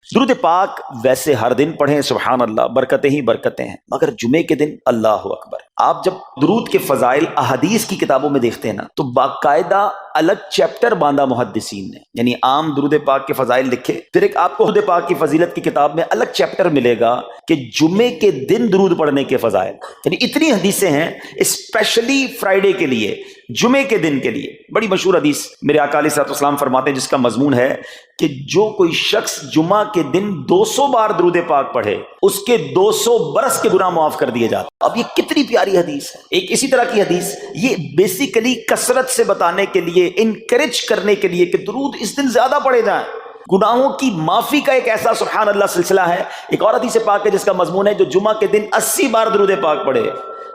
درود پاک ویسے ہر دن پڑھیں سبحان اللہ، برکتیں ہی برکتیں ہیں، مگر جمعے کے دن اللہ اکبر۔ آپ جب درود کے فضائل احادیث کی کتابوں میں دیکھتے ہیں نا تو باقاعدہ الگ چیپٹر باندھا محدثین نے، یعنی عام درود پاک کے فضائل لکھے، پھر ایک آپ کو درود پاک کی فضیلت کی کتاب میں الگ چیپٹر ملے گا کہ جمعے کے دن درود پڑھنے کے فضائل، یعنی اتنی حدیثیں ہیں اسپیشلی فرائیڈے کے لیے، جمعے کے دن کے لیے۔ بڑی مشہور حدیث میرے آقا علیہ الصلوۃ والسلام فرماتے ہیں جس کا مضمون ہے کہ جو کوئی شخص جمعہ کے دن 200 بار درود پاک پڑھے اس کے 200 برس کے گناہ معاف کر دیے جاتے۔ اب یہ کتنی پیاری حدیث ہے۔ ایک اسی طرح کی حدیث یہ بیسیکلی کثرت سے بتانے کے لیے، انکریج کرنے کے لیے کہ درود اس دن زیادہ پڑھے جائیں، گناہوں کی معافی کا ایک ایسا سبحان اللہ سلسلہ ہے۔ ایک اور حدیث پاک ہے جس کا مضمون ہے جو جمعہ کے دن 80 بار درود پاک پڑھے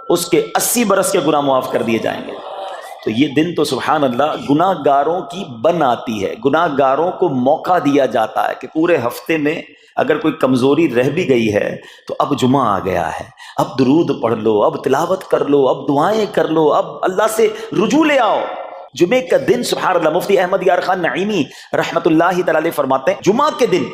اس کے 80 برس کے گناہ معاف کر دیے جائیں گے۔ تو یہ دن تو سبحان اللہ گناہ گاروں کی بن آتی ہے، گناہ گاروں کو موقع دیا جاتا ہے کہ پورے ہفتے میں اگر کوئی کمزوری رہ بھی گئی ہے تو اب جمعہ آ گیا ہے، اب درود پڑھ لو، اب تلاوت کر لو، اب دعائیں کر لو، اب اللہ سے رجوع لے آؤ۔ جمعے کا دن سبحان اللہ مفتی احمد یار خان نعیمی رحمت اللہ تعالی علیہ فرماتے ہیں جمعہ کے دن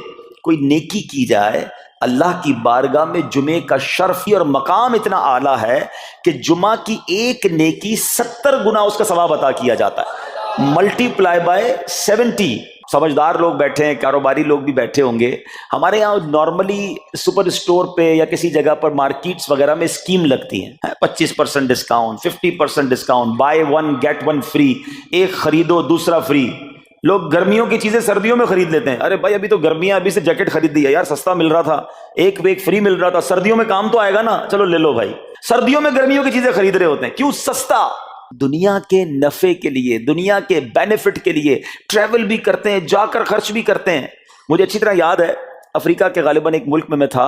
کوئی نیکی کی جائے اللہ کی بارگاہ میں جمعے کا شرفی اور مقام اتنا اعلیٰ ہے کہ جمعہ کی ایک نیکی 70 گنا اس کا ثواب عطا کیا جاتا ہے، ملٹی پلائی بائی 70۔ سمجھدار لوگ بیٹھے ہیں، کاروباری لوگ بھی بیٹھے ہوں گے۔ ہمارے یہاں نارملی سپر اسٹور پہ یا کسی جگہ پر مارکیٹس وغیرہ میں اسکیم لگتی ہیں، 25% discount, 50% discount, buy one get one free, ایک خریدو دوسرا فری۔ لوگ گرمیوں کی چیزیں سردیوں میں خرید لیتے ہیں، ارے بھائی ابھی تو گرمیاں، ابھی سے جیکٹ خرید دی ہے یار، سستا مل رہا تھا، ایک پہ ایک فری مل رہا تھا، سردیوں میں کام تو آئے گا نا، چلو لے لو بھائی۔ سردیوں میں گرمیوں کی چیزیں خرید رہے ہوتے ہیں، کیوں؟ سستا۔ دنیا کے نفع کے لیے، دنیا کے بینیفٹ کے لیے ٹریول بھی کرتے ہیں، جا کر خرچ بھی کرتے ہیں۔ مجھے اچھی طرح یاد ہے افریقہ کے غالباً ایک ملک میں تھا،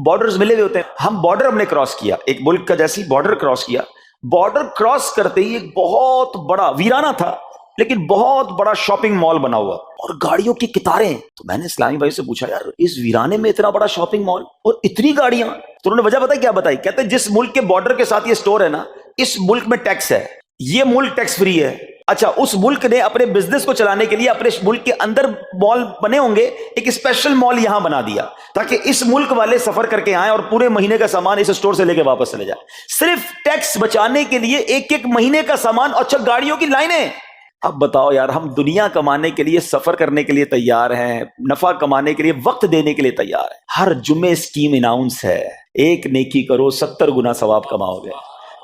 بارڈرز ملے ہوئے ہوتے ہیں، ہم بارڈر ہم نے کراس کیا، ایک ملک کا جیسی بارڈر کراس کیا، بارڈر کراس کرتے ہی ایک بہت بڑا ویرانہ تھا لیکن بہت بڑا شاپنگ مال بنا ہوا اور گاڑیوں کی قطاریں۔ تو میں نے اسلامی بھائی سے پوچھا یار اس ویرانے میں اتنا بڑا شاپنگ مال اور اتنی گاڑیاں؟ تو انہوں نے وجہ بتائی، کیا بتائی؟ کہتے ہیں جس ملک کے بارڈر کے ساتھ یہ سٹور ہے نا، اس ملک میں ٹیکس ہے، یہ ملک ٹیکس فری ہے۔ اچھا، اس ملک نے اپنے بزنس کو چلانے کے لیے اپنے ملک کے اندر مال بنے ہوں گے، ایک اسپیشل مال یہاں بنا دیا تاکہ اس ملک والے سفر کر کے آئیں اور پورے مہینے کا سامان اس سٹور سے لے کے واپس چلے جائیں، صرف ٹیکس بچانے کے لیے ایک ایک مہینے کا سامان۔ اچھا، گاڑیوں کی لائنیں۔ اب بتاؤ یار، ہم دنیا کمانے کے لیے، سفر کرنے کے لیے تیار ہیں، نفع کمانے کے لیے وقت دینے کے لیے تیار ہیں، ہر جمعے اسکیم اناؤنس ہے، ایک نیکی کرو 70 گنا ثواب کماؤ گے۔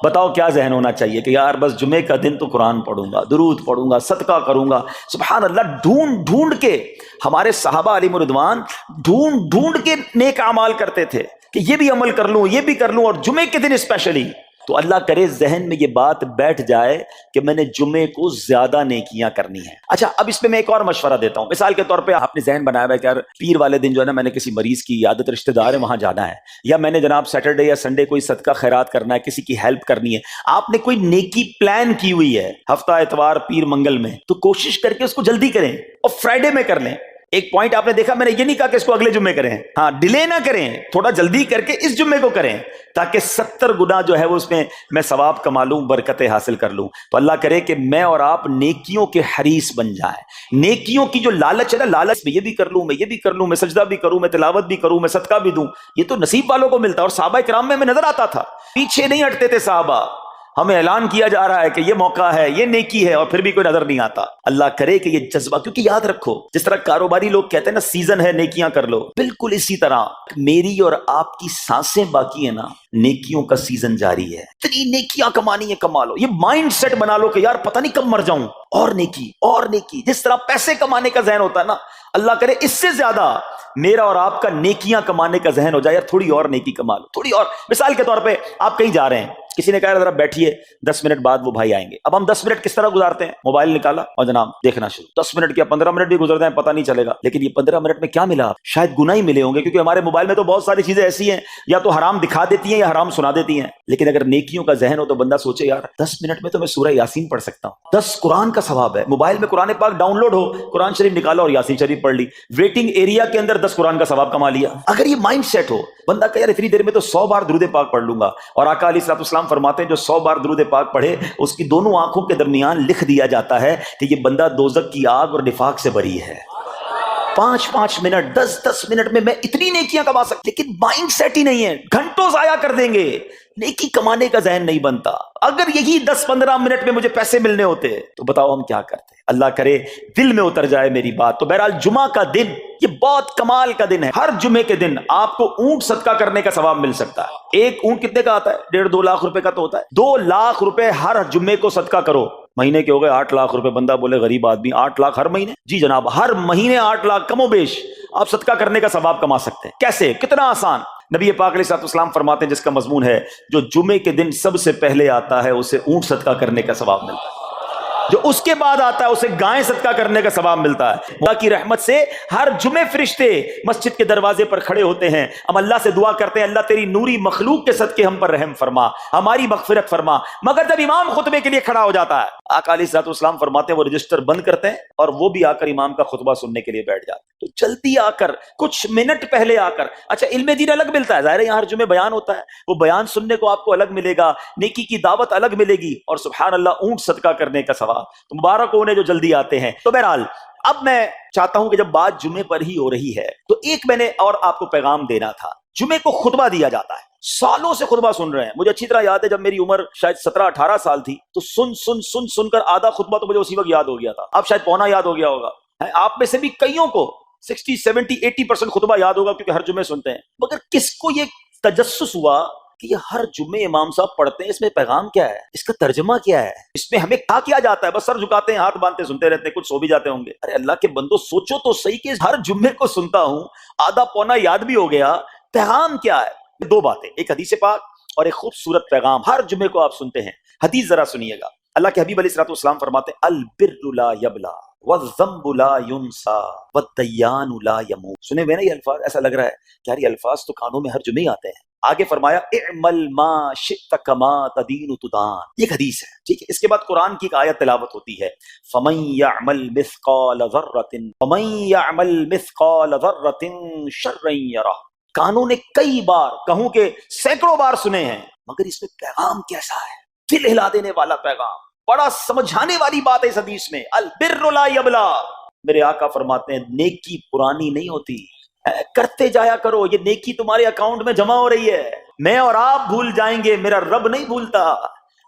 بتاؤ کیا ذہن ہونا چاہیے کہ یار بس جمعے کا دن تو قرآن پڑھوں گا، درود پڑھوں گا، صدقہ کروں گا۔ سبحان اللہ، ڈھونڈ ڈھونڈ کے ہمارے صحابہ علیہم رضوان ڈھونڈ ڈھونڈ کے نیک اعمال کرتے تھے کہ یہ بھی عمل کر لوں، یہ بھی کر لوں، اور جمعے کے دن اسپیشلی۔ تو اللہ کرے ذہن میں یہ بات بیٹھ جائے کہ میں نے جمعے کو زیادہ نیکیاں کرنی ہیں۔ اچھا، اب اس پہ میں ایک اور مشورہ دیتا ہوں۔ مثال کے طور پہ آپ نے ذہن بنایا ہے کہ یار پیر والے دن جو ہے نا میں نے کسی مریض کی عیادت، رشتہ دار ہے وہاں جانا ہے، یا میں نے جناب سیٹرڈے یا سنڈے کوئی صدقہ خیرات کرنا ہے، کسی کی ہیلپ کرنی ہے۔ آپ نے کوئی نیکی پلان کی ہوئی ہے ہفتہ اتوار پیر منگل میں، تو کوشش کر کے اس کو جلدی کریں اور فرائیڈے میں کر لیں۔ ایک پوائنٹ آپ نے دیکھا، میں نے یہ نہیں کہا کہ اس کو اگلے جمعے کریں، ہاں ڈیلے نہ کریں، تھوڑا جلدی کر کے اس جمعے کو کریں تاکہ 70 گنا جو ہے وہ اس میں ثواب کما لوں، برکتیں حاصل کر لوں۔ تو اللہ کرے کہ میں اور آپ نیکیوں کے حریص بن جائیں۔ نیکیوں کی جو لالچ ہے نا، لالچ میں یہ بھی کر لوں، میں یہ بھی کر لوں، میں سجدہ بھی کروں، میں تلاوت بھی کروں، میں صدقہ بھی دوں، یہ تو نصیب والوں کو ملتا ہے۔ اور صحابہ کرام میں نظر آتا تھا، پیچھے نہیں ہٹتے تھے صحابہ، ہمیں اعلان کیا جا رہا ہے کہ یہ موقع ہے، یہ نیکی ہے، اور پھر بھی کوئی نظر نہیں آتا۔ اللہ کرے کہ یہ جذبہ، کیونکہ یاد رکھو جس طرح کاروباری لوگ کہتے ہیں نا سیزن ہے نیکیاں کر لو، بالکل اسی طرح میری اور آپ کی سانسیں باقی ہیں نا، نیکیوں کا سیزن جاری ہے۔ اتنی نیکیاں کمانی ہے، کما لو۔ یہ مائنڈ سیٹ بنا لو کہ یار پتہ نہیں کب مر جاؤں، اور نیکی اور نیکی۔ جس طرح پیسے کمانے کا ذہن ہوتا ہے نا، اللہ کرے اس سے زیادہ میرا اور آپ کا نیکیاں کمانے کا ذہن ہو جائے، یار تھوڑی اور نیکی کما لو، تھوڑی اور۔ مثال کے طور پہ آپ کہیں جا رہے ہیں، کسی نے کہا ذرا بیٹھیے 10 منٹ بعد وہ بھائی آئیں گے۔ اب ہم 10 منٹ کس طرح گزارتے ہیں؟ موبائل نکالا اور جناب دیکھنا شروع، 10 منٹ کیا 15 منٹ بھی گزر جائیں پتہ نہیں چلے گا، لیکن یہ 15 منٹ میں کیا ملا؟ شاید گناہ ہی ملے ہوں گے، کیونکہ ہمارے موبائل میں تو بہت ساری چیزیں ایسی ہیں یا تو حرام دکھا دیتی ہیں یا حرام سنا دیتی ہیں۔ لیکن اگر نیکیوں کا ذہن ہو تو بندہ سوچے یار 10 منٹ میں تو میں سورہ یاسین پڑھ سکتا ہوں، 10 قرآن کا ثواب ہے۔ موبائل میں قرآن پاک ڈاؤن لوڈ ہو، قرآن شریف نکالا اور یاسین شریف پڑھ لی، ویٹنگ ایریا کے اندر 10 قرآن کا ثواب کما لیا۔ اگر یہ مائنڈ سیٹ ہو بندہ کہ یار اتنی دیر میں تو 100 بار درود پاک پڑھ لوں گا، اور آقا علیہ الصلوۃ والسلام فرماتے ہیں جو 100 بار درود پاک پڑھے اس کی دونوں آنکھوں کے درمیان لکھ دیا جاتا ہے کہ یہ بندہ دوزخ کی آگ اور نفاق سے بری ہے۔ 5-5 منٹ 10-10 منٹ میں میں اتنی نیکیاں کما سکتا، لیکن مائنڈ سیٹ ہی نہیں ہے، گھنٹوں ضائع کر دیں گے، نیکی کمانے کا ذہن نہیں بنتا۔ اگر یہی 10-15 منٹ میں مجھے پیسے ملنے ہوتے تو بتاؤ ہم کیا کرتے؟ اللہ کرے دل میں اتر جائے میری بات۔ تو بہرحال جمعہ کا دن یہ بہت کمال کا دن ہے۔ ہر جمعے کے دن آپ کو اونٹ صدقہ کرنے کا ثواب مل سکتا ہے۔ ایک اونٹ کتنے کا آتا ہے؟ 1.5-2 لاکھ روپے کا تو ہوتا ہے۔ 2 لاکھ روپے ہر جمعے کو صدقہ کرو، مہینے کے ہو گئے 8 لاکھ روپے۔ بندہ بولے غریب آدمی 8 لاکھ ہر مہینے؟ جی جناب، ہر مہینے 8 لاکھ کم و بیش آپ صدقہ کرنے کا ثواب کما سکتے ہیں۔ کیسے؟ کتنا آسان۔ نبی پاک علیہ السلام فرماتے ہیں، جس کا مضمون ہے جو جمعے کے دن سب سے پہلے آتا ہے اسے اونٹ صدقہ کرنے کا ثواب ملتا ہے، جو اس کے بعد آتا ہے اسے گائیں صدقہ کرنے کا ثواب ملتا ہے۔ اللہ کی رحمت سے ہر جمعے فرشتے مسجد کے دروازے پر کھڑے ہوتے ہیں، ہم اللہ سے دعا کرتے ہیں اللہ تیری نوری مخلوق کے صدقے ہم پر رحم فرما، ہماری مغفرت فرما۔ مگر جب امام خطبے کے لیے کھڑا ہو جاتا ہے، آقا علیہ السلام فرماتے ہیں وہ رجسٹر بند کرتے ہیں اور وہ بھی آ کر امام کا خطبہ سننے کے لیے بیٹھ جاتے ہیں۔ تو جلدی آ کر، کچھ منٹ پہلے آ کر، اچھا علم دین الگ ملتا ہے، ظاہر ہے یہاں ہر جمعے بیان ہوتا ہے، وہ بیان سننے کو آپ کو الگ ملے گا، نیکی کی دعوت الگ ملے گی، اور سبحان اللہ اونٹ صدقہ کرنے کا ثواب۔ تو مبارک ہو انہیں جو جلدی آتے ہیں۔ تو بہرحال اب میں چاہتا ہوں کہ جب بات جمعے پر ہی ہو رہی ہے تو ایک میں نے اور آپ کو پیغام دینا تھا۔ جمعے کو خطبہ دیا جاتا ہے، سالوں سے خطبہ سن رہے ہیں۔ مجھے اچھی طرح یاد ہے جب میری عمر شاید 17-18 سال تھی تو سن کر آدھا خطبہ تو مجھے اسی وقت یاد ہو گیا تھا، اب شاید پونا یاد ہو گیا ہوگا۔ آپ میں سے بھی کئیوں کو 60-70-80% خطبہ یاد ہوگا کیونکہ ہر جمعے سنتے ہیں، مگر کس کو یہ تجسس ہوا کہ یہ ہر جمعے امام صاحب پڑھتے ہیں، اس میں پیغام کیا ہے، اس کا ترجمہ کیا ہے، اس میں ہمیں کیا جاتا ہے؟ بس سر جھکاتے ہیں، ہاتھ باندھتے سنتے رہتے ہیں، کچھ سو بھی جاتے ہوں گے۔ ارے اللہ کے بندو سوچو تو صحیح کہ ہر جمعے کو سنتا ہوں، آدھا پونا یاد بھی ہو گیا، پیغام کیا ہے؟ 2 باتیں، ایک حدیث پاک اور ایک خوبصورت پیغام ہر جمعے کو آپ سنتے ہیں۔ حدیث ذرا سنیے گا، اللہ کے حبیب علیہ السلام فرماتے ہیں البر لا یبلا والذنب لا ینسا والدیان لا یموت۔ سنے ہوئے نا یہ الفاظ؟ ایسا لگ رہا ہے کہ یار یہ الفاظ تو کانوں میں ہر جمعے آتے ہیں۔ آگے فرمایا اعمل ما شئت کما تدین تدان، یہ حدیث ہے، ٹھیک ہے۔ اس کے بعد قرآن کی ایک آیت تلاوت ہوتی ہے، فمن یعمل مثقال ذرۃ شرا یرہ۔ کانوں نے کئی بار، کہوں کہ سینکڑوں بار سنے ہیں، مگر اس میں پیغام کیسا ہے؟ دل ہلا دینے والا پیغام، بڑا سمجھانے والی بات ہے اس حدیث میں۔ البر لا یبلا، میرے آقا فرماتے ہیں نیکی پرانی نہیں ہوتی، کرتے جایا کرو، یہ نیکی تمہارے اکاؤنٹ میں جمع ہو رہی ہے۔ میں اور آپ بھول جائیں گے، میرا رب نہیں بھولتا،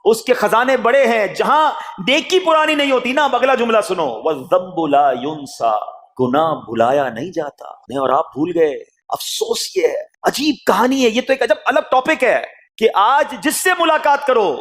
اس کے خزانے بڑے ہیں۔ جہاں نیکی پرانی نہیں ہوتی نا، اب اگلا جملہ سنو، وَالذَّنبُ لَا يُنسَى، گناہ بھلایا نہیں جاتا۔ میں اور آپ بھول گئے، افسوس یہ ہے، عجیب کہانی ہے۔ یہ تو ایک عجب الگ ٹاپک ہے کہ آج جس سے ملاقات کرو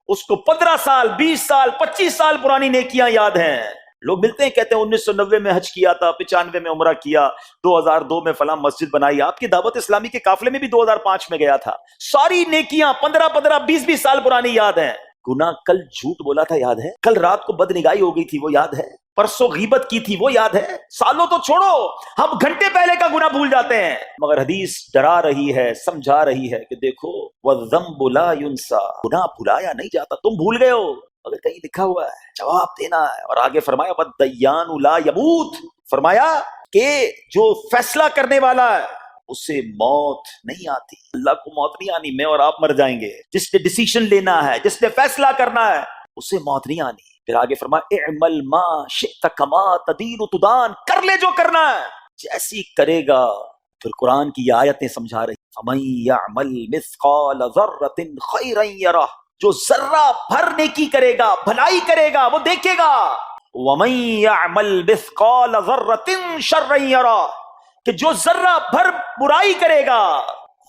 اس کو 15 سال 20 سال 25 سال پرانی نیکیاں یاد ہیں۔ لوگ ملتے ہیں کہتے ہیں 1990 میں حج کیا تھا، 95 میں عمرہ کیا، 2002 میں فلاں مسجد بنائی۔ آپ کی دعوت اسلامی کے قافلے میں بھی 2005 میں گیا تھا۔ ساری نیکیاں 15 20 سال پرانی یاد ہیں۔ گناہ کل جھوٹ بولا تھا یاد ہے، کل رات کو بدنگاہی ہو گئی تھی وہ یاد ہے، پرسوں غیبت کی تھی وہ یاد ہے، سالوں تو چھوڑو، ہم گھنٹے پہلے کا گناہ بھول جاتے ہیں۔ مگر حدیث ڈرا رہی ہے، سمجھا رہی ہے کہ دیکھو وَالذَّنبُ لَا يُنسَى، گناہ بھلایا نہیں جاتا۔ تم بھول گئے ہو مگر کہیں لکھا ہوا ہے، جواب دینا ہے۔ اور آگے فرمایا وَالدَّيَّانُ لَا يَمُوتُ، فرمایا کہ جو فیصلہ کرنے والا ہے اسے موت نہیں آتی۔ اللہ کو موت نہیں آنی، میں اور آپ مر جائیں گے۔ جس نے ڈیسیشن لینا ہے، جس نے فیصلہ کرنا ہے، اسے موت نہیں آنی۔ پھر آگے فرمایا اعمل ما شئت کما تدین تدان، کر لے جو کرنا ہے، جیسی کرے گا۔ پھر قرآن کی آیتیں سمجھا رہی، فمن یعمل مثقال ذرۃ خیرا یرہ، جو ذرہ بھر نیکی کرے گا، بھلائی کرے گا، وہ دیکھے گا۔ ومن یعمل مثقال ذرۃ شرا یرہ، کہ جو ذرہ بھر برائی کرے گا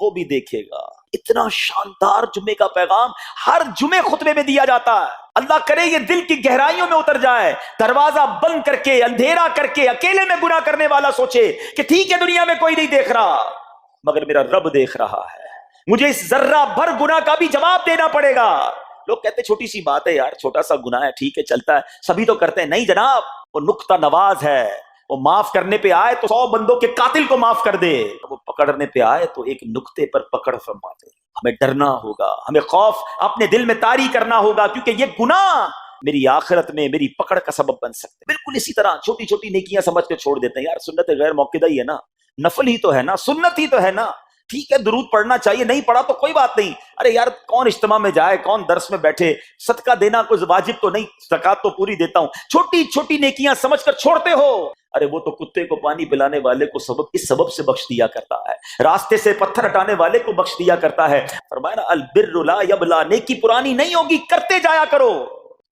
وہ بھی دیکھے گا۔ اتنا شاندار جمعے کا پیغام ہر جمعے خطبے میں دیا جاتا ہے۔ اللہ کرے یہ دل کی گہرائیوں میں اتر جائے، دروازہ بند کر کے، اندھیرا کر کے، اکیلے میں گناہ کرنے والا سوچے کہ ٹھیک ہے دنیا میں کوئی نہیں دیکھ رہا مگر میرا رب دیکھ رہا ہے، مجھے اس ذرہ بھر گناہ کا بھی جواب دینا پڑے گا۔ لوگ کہتے ہیں چھوٹی سی بات ہے یار، چھوٹا سا گناہ ہے، ٹھیک ہے چلتا ہے، سبھی تو کرتے ہیں۔ نہیں جناب، وہ نقطہ نواز ہے، وہ معاف کرنے پہ آئے تو 100 بندوں کے قاتل کو معاف کر دے، وہ پکڑنے پہ آئے تو ایک نقطے پر پکڑ فرما دے۔ ہمیں ڈرنا ہوگا، ہمیں خوف اپنے دل میں طاری کرنا ہوگا، کیونکہ یہ گناہ میری آخرت میں میری پکڑ کا سبب بن سکتے ہیں۔ بالکل اسی طرح چھوٹی چھوٹی نیکیاں سمجھ کے چھوڑ دیتے ہیں، یار سنت غیر موقعہ ہی ہے نا، نفل ہی تو ہے نا، سنت ہی تو ہے نا، ٹھیک ہے درود پڑھنا چاہیے، نہیں پڑھا تو کوئی بات نہیں۔ ارے یار کون اجتماع میں جائے، کون درس میں بیٹھے، صدقہ دینا کوئی واجب تو نہیں، زکات تو پوری دیتا ہوں، چھوٹی چھوٹی نیکیاں سمجھ کر چھوڑتے ہو۔ ارے وہ تو کتے کو پانی پلانے والے کو اس سبب سے بخش دیا کرتا ہے، راستے سے پتھر ہٹانے والے کو بخش دیا کرتا ہے۔ فرمایا نا البر لا یبلا، نیکی پرانی نہیں ہوگی، کرتے جایا کرو۔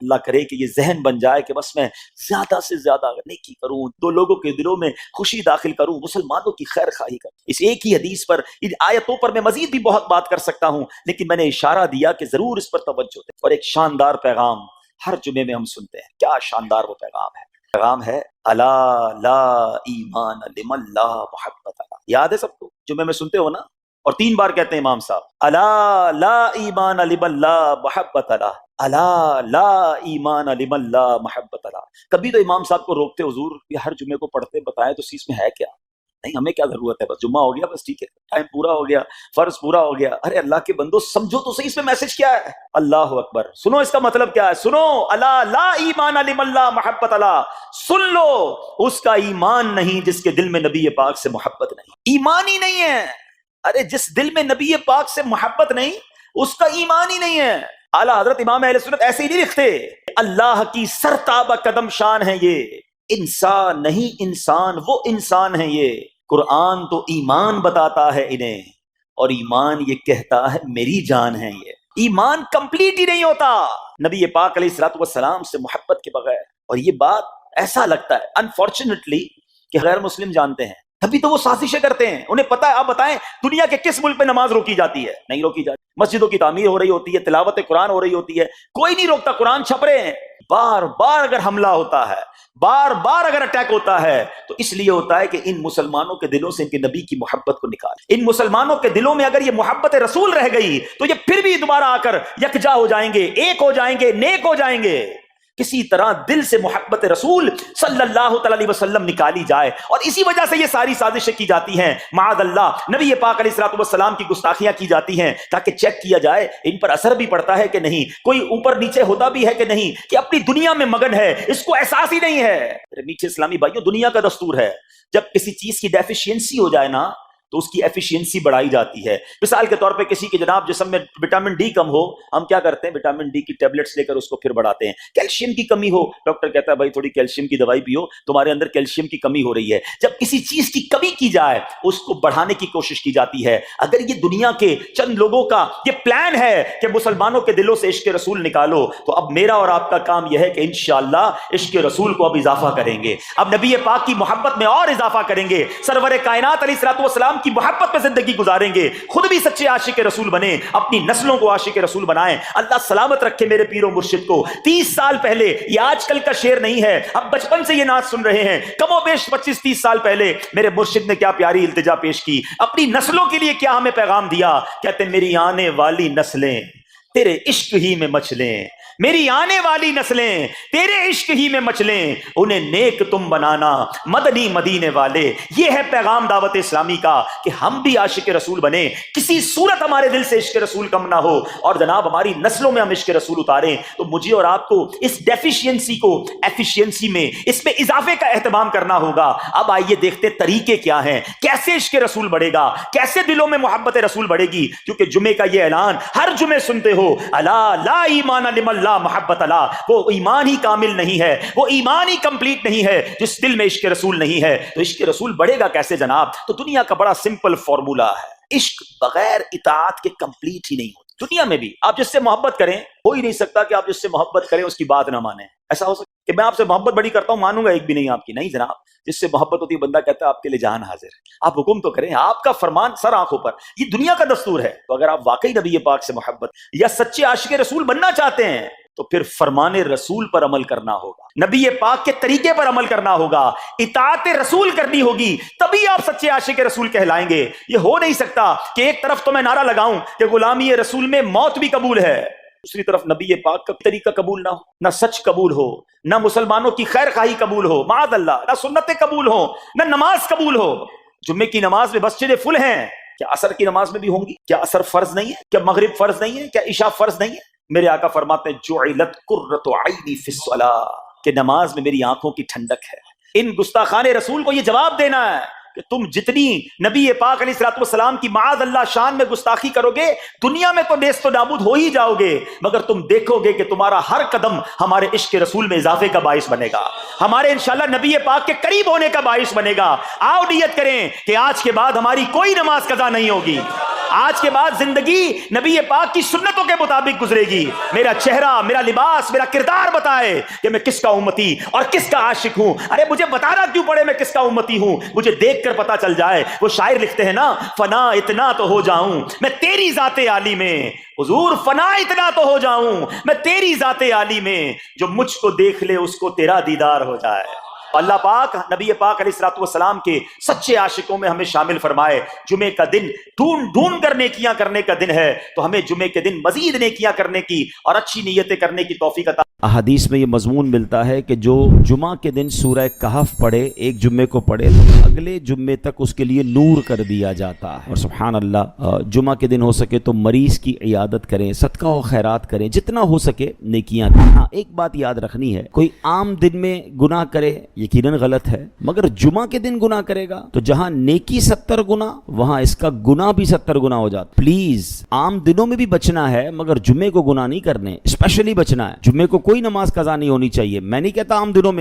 اللہ کرے کہ یہ ذہن بن جائے کہ بس میں زیادہ سے زیادہ نیکی کروں، دو لوگوں کے دلوں میں خوشی داخل کروں، مسلمانوں کی خیر خواہی کروں۔ اس ایک ہی حدیث پر، ان آیتوں پر میں مزید بھی بہت بات کر سکتا ہوں، لیکن میں نے اشارہ دیا کہ ضرور اس پر توجہ دیں۔ اور ایک شاندار پیغام ہر جمعے میں ہم سنتے ہیں، کیا شاندار وہ پیغام ہے الا لا ایمان لمن لا محبت لا۔ یاد ہے سب کو؟ جمعے میں سنتے ہو نا، اور 3 بار کہتے ہیں امام صاحب الا لا ایمان لمن لا محبت لا، الا لا ایمان لمن لا محبت لا۔ کبھی تو امام صاحب کو روکتے، حضور یہ ہر جمعے کو پڑھتے بتائیں تو اس میں ہے کیا؟ نہیں، ہمیں کیا ضرورت ہے، بس جمعہ ہو گیا، بس ٹھیک ہے، ٹائم پورا ہو گیا، فرض پورا ہو گیا۔ ارے اللہ کے بندو سمجھو تو صحیح اس میں میسج کیا ہے۔ اللہ اکبر، سنو اس کا مطلب کیا ہے، سنو الا لا ایمان لمن لا محبت لا، سن لو اس کا ایمان نہیں جس کے دل میں نبی پاک سے محبت نہیں، ایمان ہی نہیں ہے۔ ارے جس دل میں نبی پاک سے محبت نہیں، اس کا ایمان ہی نہیں ہے۔ اعلیٰ حضرت امام اہل سنت ایسے ہی نہیں لکھتے، اللہ کی سرتابہ قدم شان ہے یہ، انسان نہیں انسان، وہ انسان ہے یہ۔ قرآن تو ایمان بتاتا ہے انہیں، اور ایمان یہ کہتا ہے میری جان ہے یہ۔ ایمان کمپلیٹ ہی نہیں ہوتا نبی پاک علیہ الصلوۃ والسلام سے محبت کے بغیر۔ اور یہ بات ایسا لگتا ہے انفارچونیٹلی کہ غیر مسلم جانتے ہیں، ابھی تو وہ سازشیں کرتے ہیں، انہیں پتا ہے۔ آپ بتائیں دنیا کے کس ملک میں نماز روکی جاتی ہے؟ نہیں روکی جاتی۔ مسجدوں کی تعمیر ہو رہی ہوتی ہے، تلاوت قرآن ہو رہی ہوتی ہے، کوئی نہیں روکتا، قرآن چھپ رہے ہیں۔ بار بار اگر حملہ ہوتا ہے، بار بار اگر اٹیک ہوتا ہے، تو اس لیے ہوتا ہے کہ ان مسلمانوں کے دلوں سے ان کے نبی کی محبت کو نکال۔ ان مسلمانوں کے دلوں میں اگر یہ محبت رسول رہ گئی تو یہ پھر بھی دوبارہ آ کر یکجا ہو جائیں گے، ایک ہو جائیں گے، نیک ہو جائیں گے۔ کسی طرح دل سے محبت رسول صلی اللہ علیہ وسلم نکالی جائے، اور اسی وجہ سے یہ ساری سازشیں کی جاتی ہیں۔ معاذ اللہ نبی پاک علیہ الصلوۃ والسلام کی گستاخیاں کی جاتی ہیں تاکہ چیک کیا جائے ان پر اثر بھی پڑتا ہے کہ نہیں، کوئی اوپر نیچے ہوتا بھی ہے کہ نہیں، کہ اپنی دنیا میں مگن ہے، اس کو احساس ہی نہیں ہے۔ میٹھے اسلامی بھائیوں، دنیا کا دستور ہے جب کسی چیز کی ڈیفیشینسی ہو جائے نا تو اس کی ایفیشینسی بڑھائی جاتی ہے۔ مثال کے طور پہ کسی کے جناب جسم میں وٹامن ڈی کم ہو، ہم کیا کرتے ہیں، وٹامن ڈی کی ٹیبلٹس لے کر اس کو پھر بڑھاتے ہیں۔ کیلشیم کی کمی ہو، ڈاکٹر کہتا ہے بھائی تھوڑی کیلشیم کی دوائی پیو، تمہارے اندر کیلشیم کی کمی ہو رہی ہے۔ جب کسی چیز کی کمی کی جائے اس کو بڑھانے کی کوشش کی جاتی ہے۔ اگر یہ دنیا کے چند لوگوں کا یہ پلان ہے کہ مسلمانوں کے دلوں سے عشق رسول نکالو، تو اب میرا اور آپ کا کام یہ ہے کہ انشاءاللہ عشق رسول کو اب اضافہ کریں گے، اب نبی پاک کی محبت میں اور اضافہ کریں گے، سرور کائنات علیہ الصلوۃ والسلام کی محبت میں زندگی گزاریں گے، خود بھی سچے عاشق رسول بنیں، اپنی نسلوں کو عاشق رسول بنائیں۔ اللہ سلامت رکھے میرے پیر و مرشد کو۔ 30 سال پہلے، یہ آج کل کا شعر نہیں ہے، اب بچپن سے یہ نعت سن رہے ہیں، کم و بیش 25-30 سال پہلے میرے مرشد نے کیا پیاری التجا پیش کی، اپنی نسلوں کے لیے کیا ہمیں پیغام دیا۔ کہتے ہیں میری آنے والی نسلیں تیرے عشق ہی میں مچلیں، میری آنے والی نسلیں تیرے عشق ہی میں مچلیں، انہیں نیک تم بنانا مدنی مدینے والے۔ یہ ہے پیغام دعوت اسلامی کا کہ ہم بھی عاشق رسول بنیں، کسی صورت ہمارے دل سے عشق رسول کم نہ ہو، اور جناب ہماری نسلوں میں ہم عشق رسول اتاریں۔ تو مجھے اور آپ کو اس ڈیفیشینسی کو ایفیشینسی میں، اس میں اضافے کا اہتمام کرنا ہوگا۔ اب آئیے دیکھتے طریقے کیا ہیں، کیسے عشق رسول بڑھے گا، کیسے دلوں میں محبت رسول بڑھے گی۔ کیونکہ جمعے کا یہ اعلان ہر جمعے سنتے ہو، الا لا ایمان لمن لا محبت لا، وہ ایمان ہی کامل نہیں ہے، وہ ایمان ہی کمپلیٹ نہیں ہے جس دل میں عشق رسول نہیں ہے۔ تو عشق رسول بڑھے گا کیسے جناب؟ تو دنیا کا بڑا سمپل فارمولا ہے، عشق بغیر اطاعت کے کمپلیٹ ہی نہیں ہوتا۔ دنیا میں بھی آپ جس سے محبت کریں، ہو ہی نہیں سکتا کہ آپ جس سے محبت کریں اس کی بات نہ مانیں۔ ایسا ہو سکتا کہ میں آپ سے محبت بڑی کرتا ہوں، مانوں گا ایک بھی نہیں آپ کی؟ نہیں جناب، جس سے محبت ہوتی ہے بندہ کہتا ہے آپ کے لیے جان حاضر ہے، آپ حکم تو کریں، آپ کا فرمان سر آنکھوں پر، یہ دنیا کا دستور ہے۔ تو اگر آپ واقعی نبی پاک سے محبت یا سچے عاشق رسول بننا چاہتے ہیں تو پھر فرمان رسول پر عمل کرنا ہوگا، نبی پاک کے طریقے پر عمل کرنا ہوگا، اطاعت رسول کرنی ہوگی، تبھی آپ سچے عاشق رسول کہلائیں گے۔ یہ ہو نہیں سکتا کہ ایک طرف تو میں نعرہ لگاؤں کہ غلامی رسول میں موت بھی قبول ہے، دوسری طرف نبی پاک کا طریقہ قبول نہ ہو، نہ سچ قبول ہو، نہ مسلمانوں کی خیر خواہی قبول ہو، معاذ اللہ، نہ سنتیں قبول ہو، نہ نماز قبول ہو۔ جمعے کی نماز میں مسجدیں فل ہیں، کیا عصر کی نماز میں بھی ہوں گی؟ کیا عصر فرض نہیں ہے؟ کیا مغرب فرض نہیں ہے؟ کیا عشاء فرض نہیں ہے؟ میرے آقا فرماتے ہیں جعلت قرۃ عینی فی الصلاۃ، کہ نماز میں میری آنکھوں کی ٹھنڈک ہے۔ ان گستاخان رسول کو یہ جواب دینا ہے کہ تم جتنی نبی پاک علیہ الصلوۃ والسلام کی معاذ اللہ شان میں گستاخی کرو گے دنیا میں تو نیست و نابود ہو ہی جاؤ گے، مگر تم دیکھو گے کہ تمہارا ہر قدم ہمارے عشق رسول میں اضافے کا باعث بنے گا، ہمارے انشاءاللہ نبی پاک کے قریب ہونے کا باعث بنے گا۔ آؤ نیت کریں کہ آج کے بعد ہماری کوئی نماز قضا نہیں ہوگی، آج کے بعد زندگی نبی پاک کی سنتوں کے مطابق گزرے گی، میرا چہرہ، میرا لباس، میرا کردار بتائے کہ میں کس کا امتی اور کس کا عاشق ہوں۔ ارے مجھے بتانا کیوں پڑے میں کس کا امتی ہوں، مجھے دیکھ کر پتا چل جائے۔ وہ شاعر لکھتے ہیں نا، فنا اتنا تو ہو جاؤں میں تیری ذات عالی میں، حضور فنا اتنا تو ہو جاؤں میں تیری ذات عالی میں، جو مجھ کو دیکھ لے اس کو تیرا دیدار ہو جائے۔ اللہ پاک نبی پاک علیہ الصلوۃ والسلام کے سچے عاشقوں میں ہمیں شامل فرمائے۔ جمعے کا دن ڈھونڈ کر نیکیاں کرنے کا دن ہے، تو ہمیں جمعے کے دن مزید نیکیاں کرنے کی اور اچھی نیتیں کرنے کی توفیق عطا۔ احادیث میں یہ مضمون ملتا ہے کہ جو جمعہ کے دن سورہ کہف پڑھے، ایک جمعے کو پڑھے تو اگلے جمعے تک اس کے لیے نور کر دیا جاتا ہے۔ اور سبحان اللہ، جمعہ کے دن ہو سکے تو مریض کی عیادت کریں، صدقہ و خیرات کریں، جتنا ہو سکے نیکیاں کریں۔ ہاں ایک بات یاد رکھنی ہے، کوئی عام دن میں گناہ کرے یقیناً غلط ہے، مگر جمعہ کے دن گناہ کرے گا تو جہاں نیکی 70 گنا وہاں اس کا گناہ بھی 70 گنا ہو جاتا۔ پلیز عام دنوں میں بھی بچنا ہے مگر جمعے کو گناہ نہیں کرنے، اسپیشلی بچنا ہے۔ جمعے کو کوئی نماز قضا نہیں ہونی چاہیے، میں نہیں کہتا عام دنوں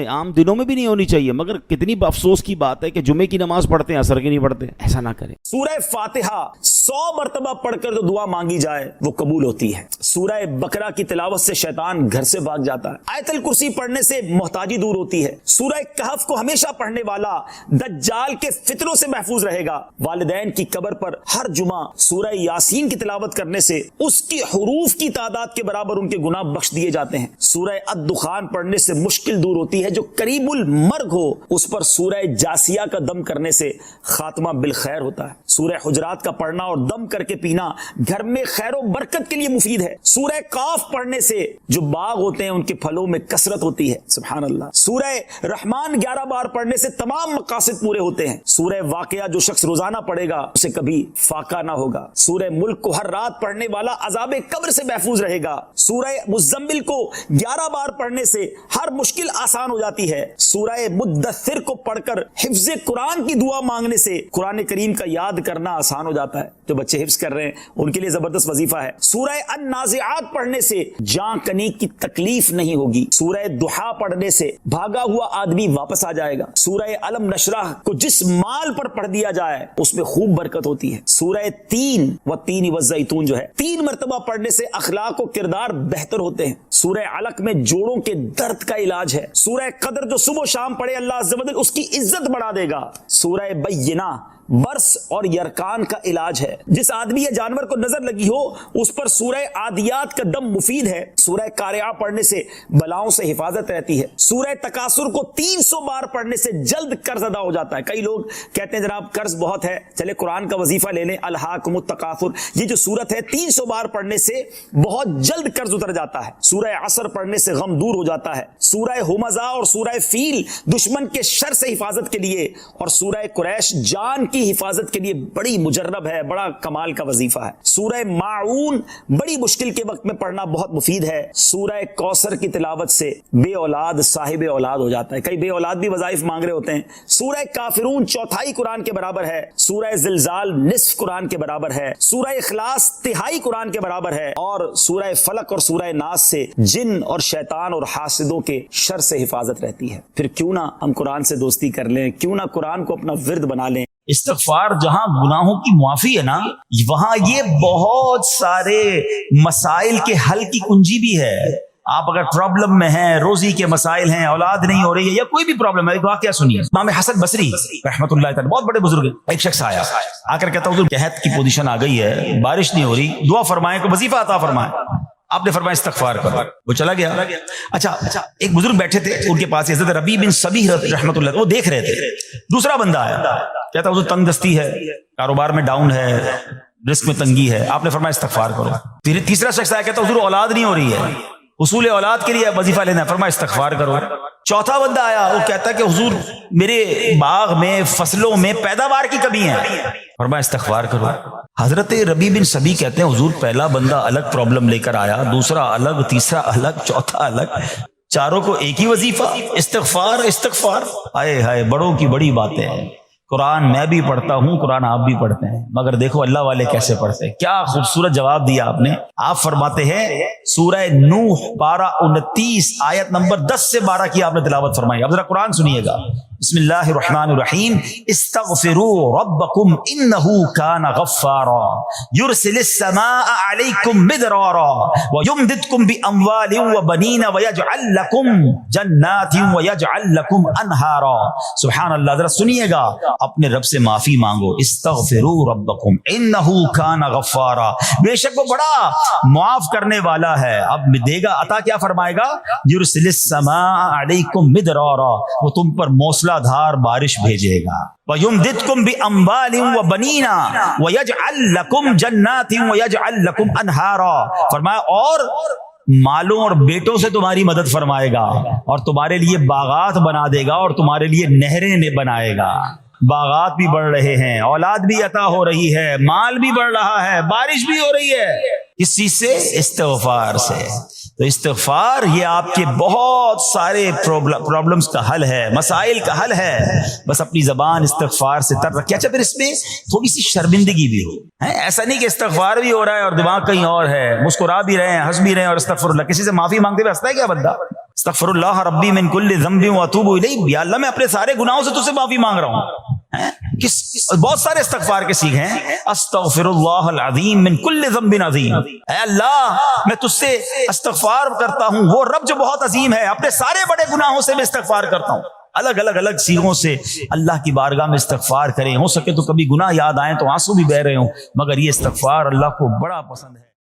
میں بھی نہیں ہونی چاہیے، مگر کتنی افسوس کی بات ہے کہ جمعے کی نماز پڑھتے ہیں عصر کی نہیں پڑھتے، ایسا نہ کریں۔ سورہ فاتحہ 100 مرتبہ پڑھ کر جو دعا مانگی جائے وہ قبول ہوتی ہے۔ سورہ بقرہ کی تلاوت سے شیطان گھر سے بھاگ جاتا ہے۔ آیت الکرسی پڑھنے سے محتاجی دور ہوتی ہے۔ سورہ کہف کو ہمیشہ پڑھنے والا دجال کے فتنوں سے محفوظ رہے گا۔ والدین کی قبر پر ہر جمعہ سورہ یاسین کی تلاوت کرنے سے اس کی حروف کی تعداد کے برابر ان کے گناہ بخش دیے جاتے ہیں۔ سورہ الدخان پڑھنے سے مشکل دور ہوتی ہے۔ جو قریب المرگ ہو اس پر سورہ جاسیہ کا دم کرنے سے خاتمہ بالخیر ہوتا ہے۔ سورہ حجرات کا پڑھنا اور دم کر کے پینا گھر میں خیر و برکت کے لیے مفید ہے۔ سورہ قاف پڑھنے سے جو باغ ہوتے ہیں ان کے پھلوں میں کثرت ہوتی ہے۔ سبحان اللہ۔ سورہ رحمان 11 بار پڑھنے سے تمام مقاصد پورے ہوتے ہیں۔ سورہ واقعہ جو شخص روزانہ پڑھے گا اسے کبھی فاقہ نہ ہوگا۔ سورہ ملک کو ہر رات پڑھنے والا عذاب قبر سے محفوظ رہے گا۔ سورہ مزمل کو 11 بار پڑھنے سے ہر مشکل آسان ہو جاتی ہے۔ سورہ مدثر کو پڑھ کر حفظ قرآن کی دعا مانگنے سے قرآن کریم کا یاد کرنا آسان ہو جاتا ہے۔ جو بچے حفظ کر رہے ہیں ان کے لیے زبردست وظیفہ ہے۔ سورہ النازعات پڑھنے سے جاں کنی کی تکلیف نہیں ہوگی۔ سورہ ضحیٰ پڑھنے سے بھاگا ہوا آدمی واپس آ جائے گا۔ سورہ علم نشرح کو جس مال پر پڑھ دیا جائے اس میں خوب برکت ہوتی ہے۔ سورہ تین والتین والزیتون جو ہے 3 مرتبہ پڑھنے سے اخلاق و کردار بہتر ہوتے ہیں۔ سورہ علق میں جوڑوں کے درد کا علاج ہے۔ سورہ قدر جو صبح و شام پڑھے اللہ عز و جل اس کی عزت بڑھا دے گا۔ سورہ بینہ برس اور یرکان کا علاج ہے۔ جس آدمی یا جانور کو نظر لگی ہو اس پر سورہ عادیات کا دم مفید ہے۔ سورہ قارعہ پڑھنے سے بلاؤں سے حفاظت رہتی ہے۔ سورہ تکاثر کو 300 بار پڑھنے سے جلد قرض ادا ہو جاتا ہے۔ کئی لوگ کہتے ہیں جناب قرض بہت ہے، چلے قرآن کا وظیفہ لے لیں، الہاکم التکاثر، یہ جو سورت ہے 300 بار پڑھنے سے بہت جلد قرض اتر جاتا ہے۔ سورہ عصر پڑھنے سے غم دور ہو جاتا ہے۔ سورہ ہمزہ اور سورہ فیل دشمن کے شر سے حفاظت کے لیے، اور سورہ قریش جان کی حفاظت کے لیے بڑی مجرب ہے، بڑا کمال کا وظیفہ ہے۔ سورہ ماعون بڑی مشکل کے وقت میں پڑھنا بہت مفید ہے۔ سورہ کوثر کی تلاوت سے بے اولاد صاحب اولاد ہو جاتا ہے۔ کئی بے اولاد بھی وظائف مانگ رہے ہوتے ہیں۔ سورہ کافرون 1/4 قرآن کے برابر ہے۔ سورہ زلزال نصف قرآن کے برابر ہے۔ سورہ اخلاص 1/3 قرآن کے برابر ہے، اور سورہ فلق اور سورہ ناس سے جن اور شیطان اور حاسدوں کے شر سے حفاظت رہتی ہے۔ پھر کیوں نہ ہم قرآن سے دوستی کر لیں، کیوں نہ قرآن کو اپنا ورد بنا لیں۔ استغفار جہاں گناہوں کی معافی ہے نا، وہاں یہ بہت سارے مسائل کے حل کی کنجی بھی ہے۔ آپ اگر پرابلم میں ہیں، روزی کے مسائل ہیں، اولاد نہیں ہو رہی ہے، یا کوئی بھی پرابلم ہے، ایک واقعہ سنیے۔ امام حسن بصری رحمۃ اللہ تعالی بہت بڑے بزرگ ہیں۔ ایک شخص آیا آ کر کہتا حضور قحط کی پوزیشن آ گئی ہے، بارش نہیں ہو رہی، دعا فرمائیں کہ وظیفہ عطا فرمائیں۔ آپ نے فرمایا استغفار کرو، وہ چلا گیا۔ اچھا ایک بزرگ بیٹھے تھے ان کے پاس، حضرت ربیع بن صبیح رحمۃ اللہ، وہ دیکھ رہے تھے۔ دوسرا بندہ آیا کہتا حضور تنگ دستی ہے، کاروبار میں ڈاؤن ہے، رزق میں تنگی ہے۔ آپ نے فرمایا استغفار کرو۔ پھر تیسرا شخص آیا کہتا حضور اولاد نہیں ہو رہی ہے، حصول اولاد کے لیے وظیفہ لینا ہے، فرمایا استغفار کرو۔ چوتھا بندہ آیا، وہ کہتا ہے کہ حضور میرے باغ میں فصلوں میں پیداوار کی کمی ہے، فرمایا استغفار کرو۔ حضرت ربیع بن صبیح کہتے ہیں حضور پہلا بندہ الگ پرابلم لے کر آیا، دوسرا الگ، تیسرا الگ، چوتھا الگ، چاروں کو ایک ہی وظیفہ استغفار استغفار۔ ہائے ہائے، بڑوں کی بڑی باتیں ہیں۔ قرآن میں بھی پڑھتا ہوں، قرآن آپ بھی پڑھتے ہیں، مگر دیکھو اللہ والے کیسے پڑھتے ہیں۔ کیا خوبصورت جواب دیا آپ نے۔ آپ فرماتے ہیں سورہ نوح پارہ 29 آیت نمبر 10 سے 12 کی آپ نے تلاوت فرمائی۔ اب ذرا قرآن سنیے گا۔ بسم اللہ الرحمن الرحیم، استغفروا ربکم انہ کان غفارا یرسل السماء علیکم مدرارا ویمددکم باموال وبنین ویجعل لکم جنات ویجعل لکم انہارا۔ سبحان اللہ، ذرا سنیے گا، اپنے رب سے معافی مانگو۔ استغفروا ربکم انہ کان غفارا، بے شک وہ بڑا معاف کرنے والا ہے۔ اب دے گا عطا، کیا فرمائے گا؟ یرسل السماء علیکم مدرارا، وہ تم پر موسلا دھار بارش بھیجے گا۔ وَيُمْدِدْكُمْ بِأَمْوَالٍ وَبَنِينَ وَيَجْعَلْ لَكُمْ جَنَّاتٍ وَيَجْعَلْ لَكُمْ أَنْهَارًا، فرمایا اور مالوں اور بیٹوں سے تمہاری مدد فرمائے گا، اور تمہارے لیے باغات بنا دے گا، اور تمہارے لیے نہریں بنائے گا۔ باغات بھی بڑھ رہے ہیں، اولاد بھی عطا ہو رہی ہے، مال بھی بڑھ رہا ہے، بارش بھی ہو رہی ہے۔ کس چیز سے؟ استغفار سے۔ تو استغفار یہ آپ کے بہت سارے پرابلمز کا حل ہے، مسائل کا حل ہے۔ بس اپنی زبان استغفار سے تر رکھیں۔ اچھا، پھر اس میں تھوڑی سی شرمندگی بھی ہو، ایسا نہیں کہ استغفار بھی ہو رہا ہے اور دماغ کہیں اور ہے، مسکرا بھی رہے ہیں، ہنس بھی رہے ہیں، اور استغفر اللہ، کسی سے معافی مانگتے ہوئے ہنستا ہے کیا بندہ؟ استغفر اللہ ربی من کل ذنب واتوب الیہ، یا اللہ میں اپنے سارے گناہوں سے تجھ سے معافی مانگ رہا ہوں۔ بہت سارے استغفار کے سیکھ ہیں، استغفر اللہ العظیم من کل ذنب عظیم، اے اللہ میں تجھ سے استغفار کرتا ہوں، وہ رب جو بہت عظیم ہے، اپنے سارے بڑے گناہوں سے میں استغفار کرتا ہوں۔ الگ الگ سیغوں سے اللہ کی بارگاہ میں استغفار کریں، ہو سکے تو کبھی گناہ یاد آئیں تو آنسو بھی بہہ رہے ہوں، مگر یہ استغفار اللہ کو بڑا پسند ہے۔